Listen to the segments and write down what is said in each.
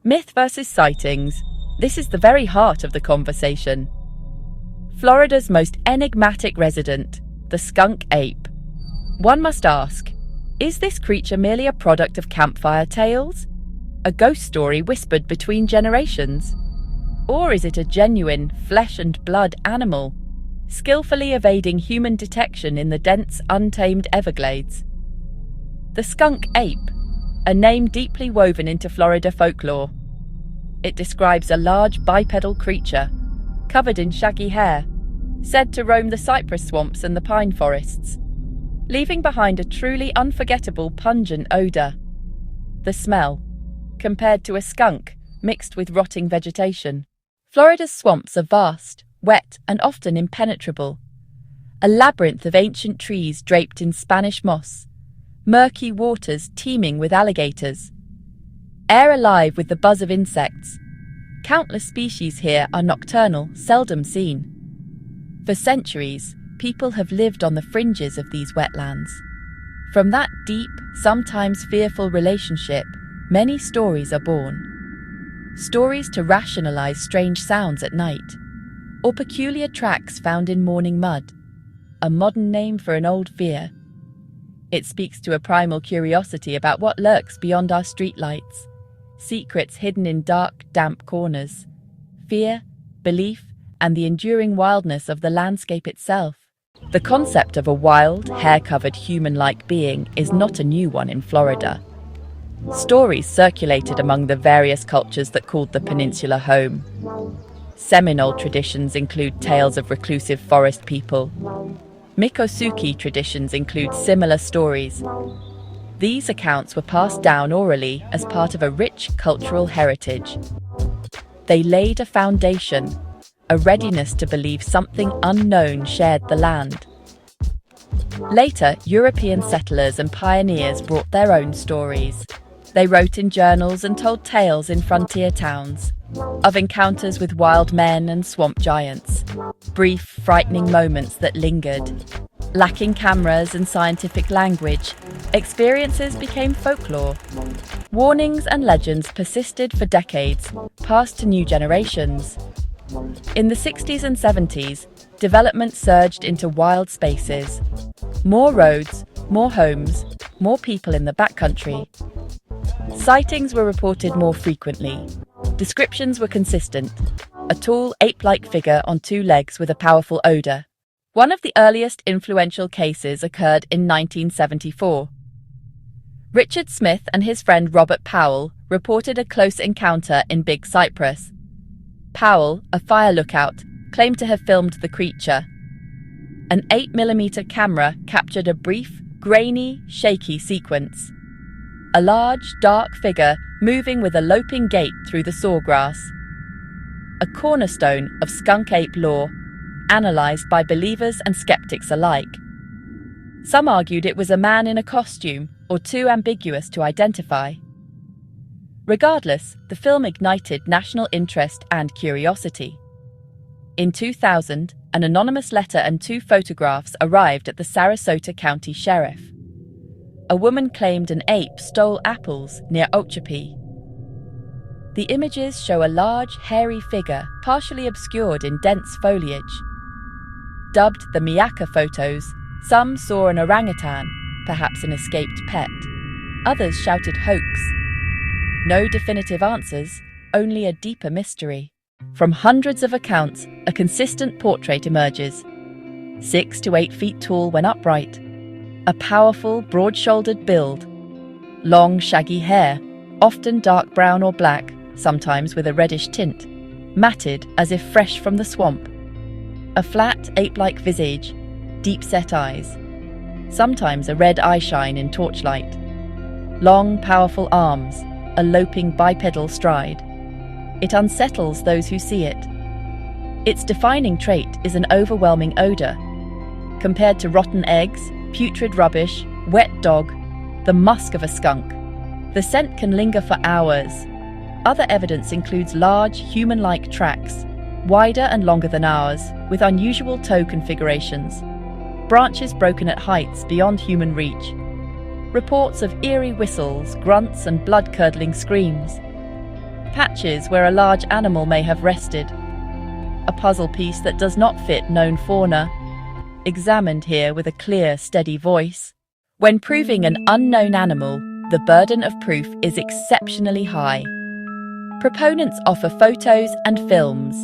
Myth versus sightings. This is the very heart of the conversation. Florida's most enigmatic resident, the skunk ape. One must ask, is this creature merely a product of campfire tales? A ghost story whispered between generations? Or is it a genuine flesh and blood animal, skillfully evading human detection in the dense, untamed Everglades? The skunk ape, a name deeply woven into Florida folklore. It describes a large bipedal creature, covered in shaggy hair, said to roam the cypress swamps and the pine forests, leaving behind a truly unforgettable pungent odour. The smell, compared to a skunk mixed with rotting vegetation. Florida's swamps are vast, wet, and often impenetrable. A labyrinth of ancient trees draped in Spanish moss, murky waters teeming with alligators, air alive with the buzz of insects. Countless species here are nocturnal, seldom seen. For centuries, people have lived on the fringes of these wetlands. From that deep, sometimes fearful relationship, many stories are born. Stories to rationalize strange sounds at night, or peculiar tracks found in morning mud, a modern name for an old fear. It speaks to a primal curiosity about what lurks beyond our streetlights, secrets hidden in dark, damp corners, fear, belief, and the enduring wildness of the landscape itself. The concept of a wild, hair-covered human-like being is not a new one in Florida. Stories circulated among the various cultures that called the peninsula home. Seminole traditions include tales of reclusive forest people. Mikosuke traditions include similar stories. These accounts were passed down orally as part of a rich cultural heritage. They laid a foundation, a readiness to believe something unknown shared the land. Later, European settlers and pioneers brought their own stories. They wrote in journals and told tales in frontier towns of encounters with wild men and swamp giants, brief, frightening moments that lingered. Lacking cameras and scientific language, experiences became folklore. Warnings and legends persisted for decades, passed to new generations. In the 60s and 70s, development surged into wild spaces. More roads, more homes, more people in the backcountry. Sightings were reported more frequently. Descriptions were consistent. A tall, ape-like figure on two legs with a powerful odour. One of the earliest influential cases occurred in 1974. Richard Smith and his friend Robert Powell reported a close encounter in Big Cypress. Powell, a fire lookout, claimed to have filmed the creature. An 8mm camera captured a brief, grainy, shaky sequence. A large, dark figure moving with a loping gait through the sawgrass. A cornerstone of skunk ape lore, analysed by believers and skeptics alike. Some argued it was a man in a costume, or too ambiguous to identify. Regardless, the film ignited national interest and curiosity. In 2000, an anonymous letter and 2 photographs arrived at the Sarasota County Sheriff. A woman claimed an ape stole apples near Okeechobee. The images show a large, hairy figure partially obscured in dense foliage. Dubbed the Miaka photos, some saw an orangutan, perhaps an escaped pet. Others shouted hoax. No definitive answers, only a deeper mystery. From hundreds of accounts, a consistent portrait emerges. 6 to 8 feet tall when upright. A powerful, broad-shouldered build. Long, shaggy hair, often dark brown or black, sometimes with a reddish tint, matted as if fresh from the swamp. A flat, ape-like visage, deep-set eyes. Sometimes a red eyeshine in torchlight. Long, powerful arms, a loping bipedal stride. It unsettles those who see it. Its defining trait is an overwhelming odour. Compared to rotten eggs, putrid rubbish, wet dog, the musk of a skunk. The scent can linger for hours. Other evidence includes large, human-like tracks, wider and longer than ours, with unusual toe configurations. Branches broken at heights beyond human reach. Reports of eerie whistles, grunts, and blood-curdling screams. patches where a large animal may have rested, a puzzle piece that does not fit known fauna, examined here with a clear, steady voice. When proving an unknown animal, the burden of proof is exceptionally high. Proponents offer photos and films.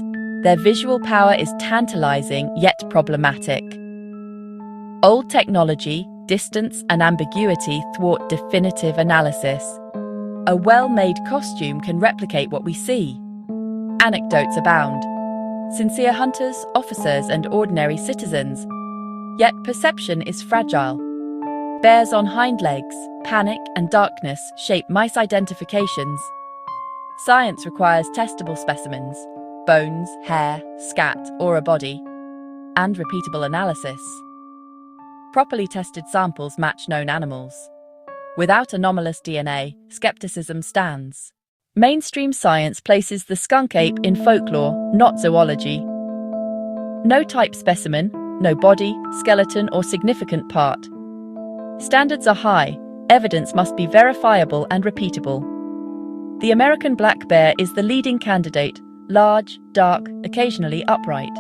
Their visual power is tantalizing yet problematic. Old technology, distance, and ambiguity thwart definitive analysis. A well-made costume can replicate what we see. Anecdotes abound. Sincere hunters, officers, and ordinary citizens. Yet perception is fragile. Bears on hind legs, panic, and darkness shape mice identifications. Science requires testable specimens, bones, hair, scat, or a body, and repeatable analysis. Properly tested samples match known animals. Without anomalous DNA, skepticism stands. Mainstream science places the skunk ape in folklore, not zoology. No type specimen, no body, skeleton, or significant part. Standards are high, evidence must be verifiable and repeatable. The American black bear is the leading candidate, large, dark, occasionally upright.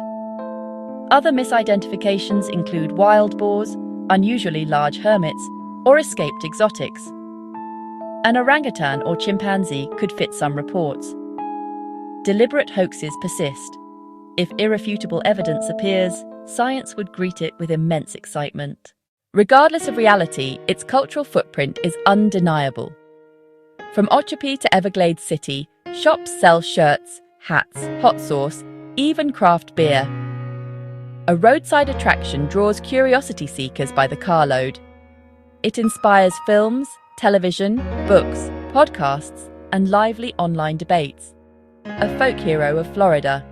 Other misidentifications include wild boars, unusually large hermits, or escaped exotics. An orangutan or chimpanzee could fit some reports. Deliberate hoaxes persist. If irrefutable evidence appears, science would greet it with immense excitement. Regardless of reality, its cultural footprint is undeniable. From Ochapee to Everglades City, shops sell shirts, hats, hot sauce, even craft beer. A roadside attraction draws curiosity seekers by the carload. It inspires films, television, books, podcasts, and lively online debates. A folk hero of Florida.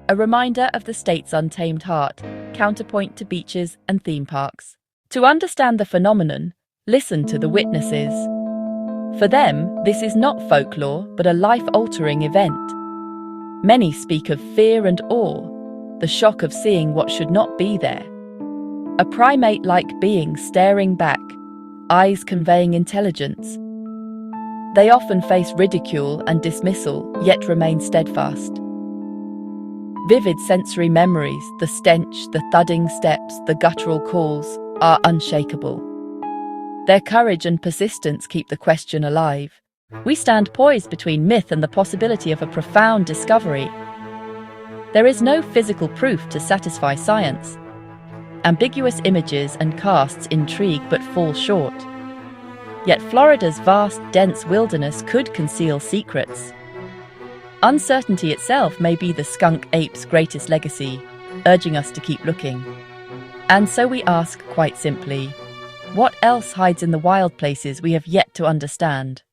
A reminder of the state's untamed heart, counterpoint to beaches and theme parks. To understand the phenomenon, listen to the witnesses. For them, this is not folklore, but a life-altering event. Many speak of fear and awe, the shock of seeing what should not be there. A primate-like being staring back, eyes conveying intelligence. They often face ridicule and dismissal, yet remain steadfast. Vivid sensory memories, the stench, the thudding steps, the guttural calls, are unshakable. Their courage and persistence keep the question alive. We stand poised between myth and the possibility of a profound discovery. There is no physical proof to satisfy science. Ambiguous images and casts intrigue but fall short. Yet Florida's vast, dense wilderness could conceal secrets. Uncertainty itself may be the skunk ape's greatest legacy, urging us to keep looking. And so we ask quite simply, what else hides in the wild places we have yet to understand?